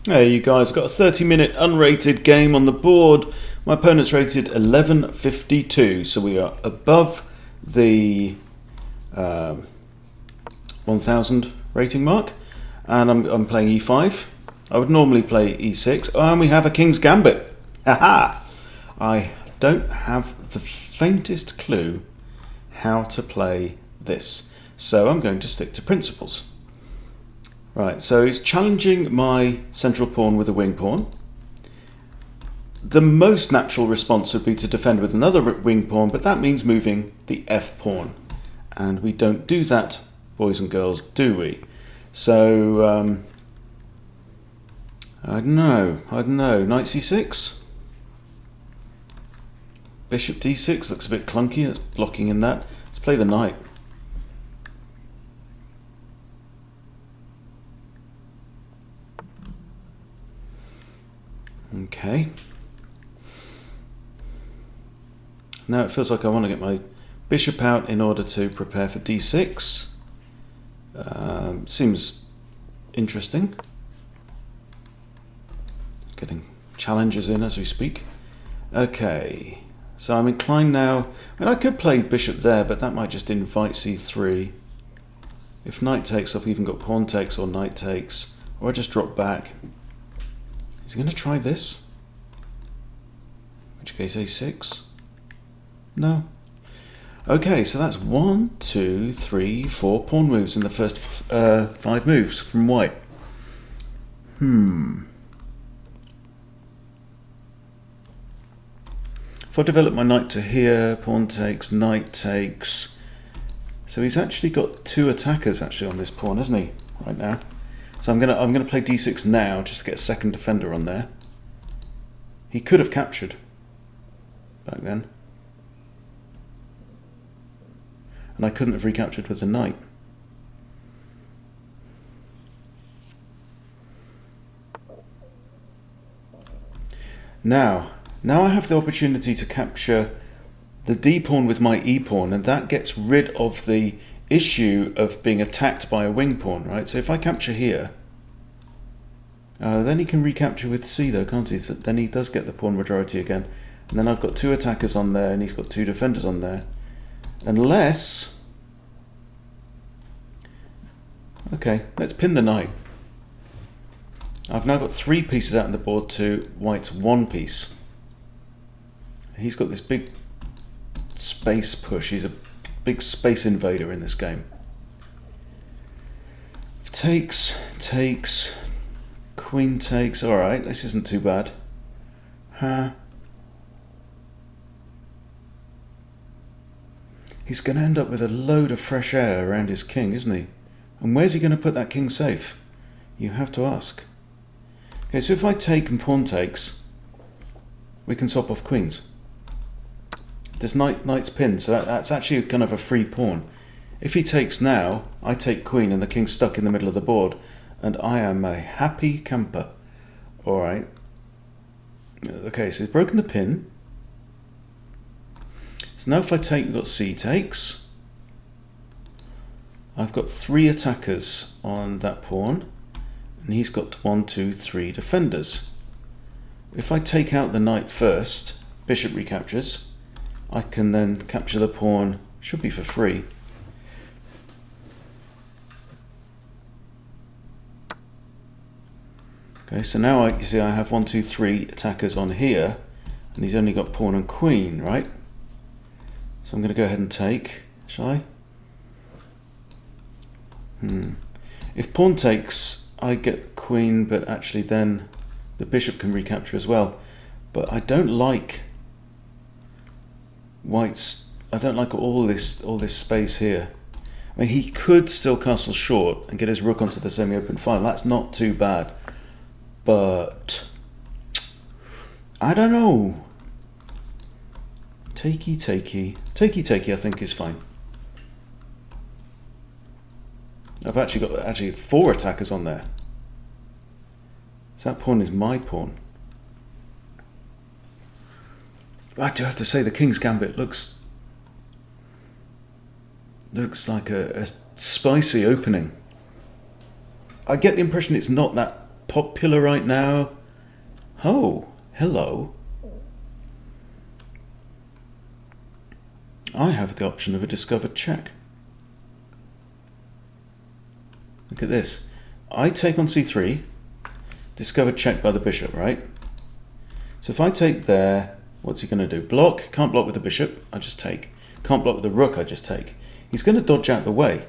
Hey, you guys, got a 30-minute unrated game on the board. My opponent's rated 1152, so we are above the 1000 rating mark. And I'm playing e5. I would normally play e6. Oh, and we have a King's Gambit. Haha! I don't have the faintest clue how to play this, so I'm going to stick to principles. Right, so he's challenging my central pawn with a wing pawn. The most natural response would be to defend with another wing pawn, but that means moving the f pawn. And we don't do that, boys and girls, do we? So, I don't know. Knight c6? Bishop d6 looks a bit clunky, that's blocking in that. Let's play the knight. Okay. Now it feels like I want to get my bishop out in order to prepare for d6. Seems interesting. Getting challenges in as we speak. Okay, so I'm inclined now. I mean, I could play bishop there, but that might just invite c3. If knight takes, I've even got pawn takes or knight takes, or I just drop back. Is he going to try this? In which case a6? No. Okay, so that's 1, 2, 3, 4 pawn moves in the first 5 moves from white. If I develop my knight to here, pawn takes, knight takes. So he's actually got 2 attackers actually on this pawn, isn't he? Right now. So I'm gonna play d6 now just to get a second defender on there. He could have captured back then. And I couldn't have recaptured with the knight. Now I have the opportunity to capture the d pawn with my e pawn, and that gets rid of the issue of being attacked by a wing pawn, right? So if I capture here, then he can recapture with c though, can't he? So then he does get the pawn majority again. And then I've got 2 attackers on there and he's got 2 defenders on there. Unless... Okay, let's pin the knight. I've now got 3 pieces out on the board to white's 1 piece. He's got this big space push. He's a big space invader in this game. Takes, queen takes. Alright, this isn't too bad. He's going to end up with a load of fresh air around his king, isn't he? And where's he going to put that king safe? You have to ask. Okay, so if I take and pawn takes, we can swap off queens. This knight's pinned, so that's actually kind of a free pawn. If he takes now, I take queen and the king's stuck in the middle of the board, and I am a happy camper. Alright. Okay, so he's broken the pin. So now if I take, we've got c takes. I've got 3 attackers on that pawn, and he's got 1, 2, 3 defenders. If I take out the knight first, bishop recaptures. I can then capture the pawn, should be for free. Okay, so now you see I have 1, 2, 3 attackers on here, and he's only got pawn and queen, right? So I'm going to go ahead and take, shall I? If pawn takes, I get queen, but actually then the bishop can recapture as well. But I don't like white's. I don't like all this space here. I mean, he could still castle short and get his rook onto the semi-open file. That's not too bad. But I don't know. Takey, I think is fine. I've actually got 4 attackers on there. So that pawn is my pawn. I do have to say the King's Gambit looks like a spicy opening. I get the impression it's not that popular right now. Oh, hello. I have the option of a discovered check. Look at this. I take on c3, discovered check by the bishop, right? So if I take there, what's he going to do? Block. Can't block with the bishop. I just take. Can't block with the rook. I just take. He's going to dodge out the way.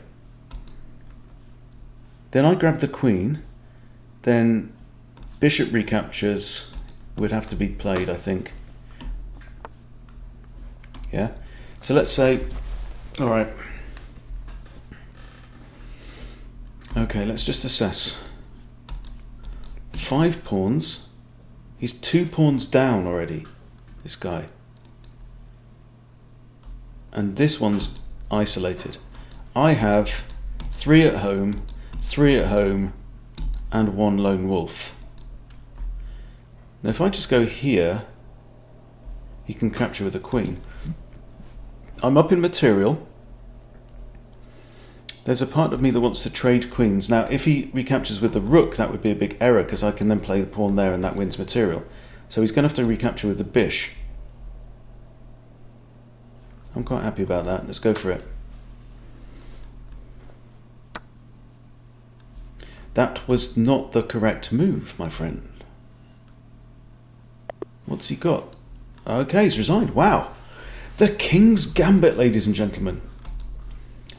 Then I grab the queen. Then bishop recaptures would have to be played, I think. Yeah. So let's say, all right. Okay, let's just assess. 5 pawns. He's 2 pawns down already, this guy. And this one's isolated. I have 3 at home, 3 at home, and 1 lone wolf. Now if I just go here, he can capture with a queen. I'm up in material. There's a part of me that wants to trade queens. Now, if he recaptures with the rook, that would be a big error because I can then play the pawn there and that wins material. So he's going to have to recapture with the bish. I'm quite happy about that. Let's go for it. That was not the correct move, my friend. What's he got? Okay, he's resigned. Wow. The King's Gambit, ladies and gentlemen.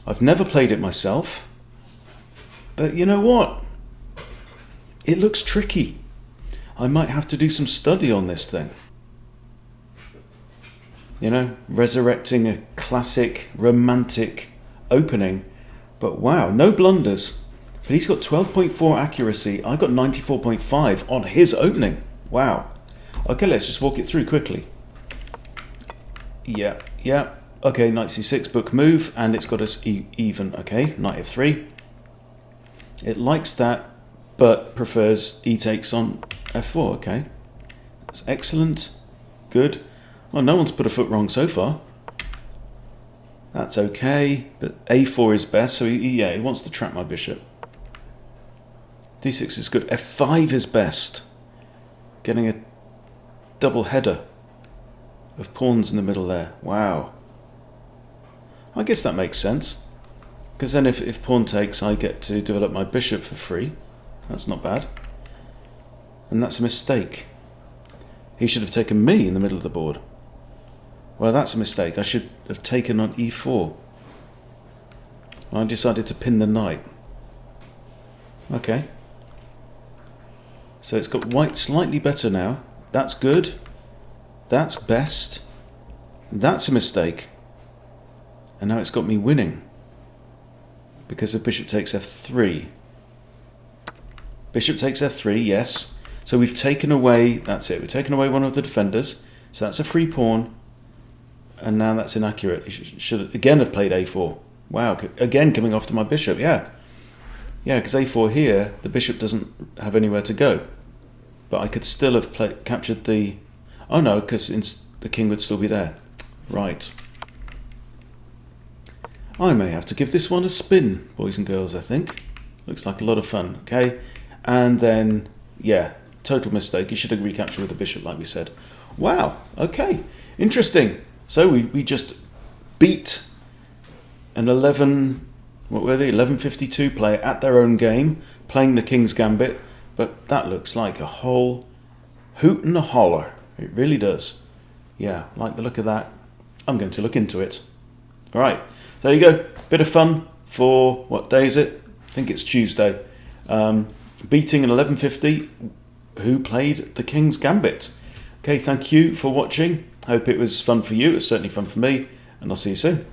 I've never played it myself, but you know what? It looks tricky. I might have to do some study on this thing. You know, resurrecting a classic romantic opening, but wow, no blunders. But he's got 12.4 accuracy. I got 94.5 on his opening. Wow. Okay, let's just walk it through quickly. Yeah. Okay, knight c6, book move, and it's got us even. Okay, knight f3. It likes that, but prefers e takes on f4. Okay, that's excellent. Good. Well, no one's put a foot wrong so far. That's okay, but a4 is best, so he wants to trap my bishop. d6 is good. f5 is best. Getting a double header of pawns in the middle there. Wow. I guess that makes sense. Because then if pawn takes, I get to develop my bishop for free. That's not bad. And that's a mistake. He should have taken me in the middle of the board. Well, that's a mistake. I should have taken on e4. I decided to pin the knight. Okay. So it's got white slightly better now. That's good. That's best. That's a mistake. And now it's got me winning. Because the bishop takes f3. Bishop takes f3, yes. So we've taken away, that's it. We've taken away one of the defenders. So that's a free pawn. And now that's inaccurate. He should again have played a4. Wow, again coming off to my bishop, yeah. Yeah, because a4 here, the bishop doesn't have anywhere to go. But I could still have captured the... Oh no, because the king would still be there. Right. I may have to give this one a spin, boys and girls, I think. Looks like a lot of fun, okay? And then, yeah, total mistake. You should have recaptured with the bishop, like we said. Wow, okay, interesting. So we just beat an 1152 player at their own game, playing the King's Gambit, but that looks like a whole hoot and a holler. It really does. Yeah, like the look of that. I'm going to look into it. All right. So there you go, bit of fun for, what day is it? I think it's Tuesday. Beating an 1150 who played the King's Gambit. Okay, thank you for watching. Hope it was fun for you. It's certainly fun for me, and I'll see you soon.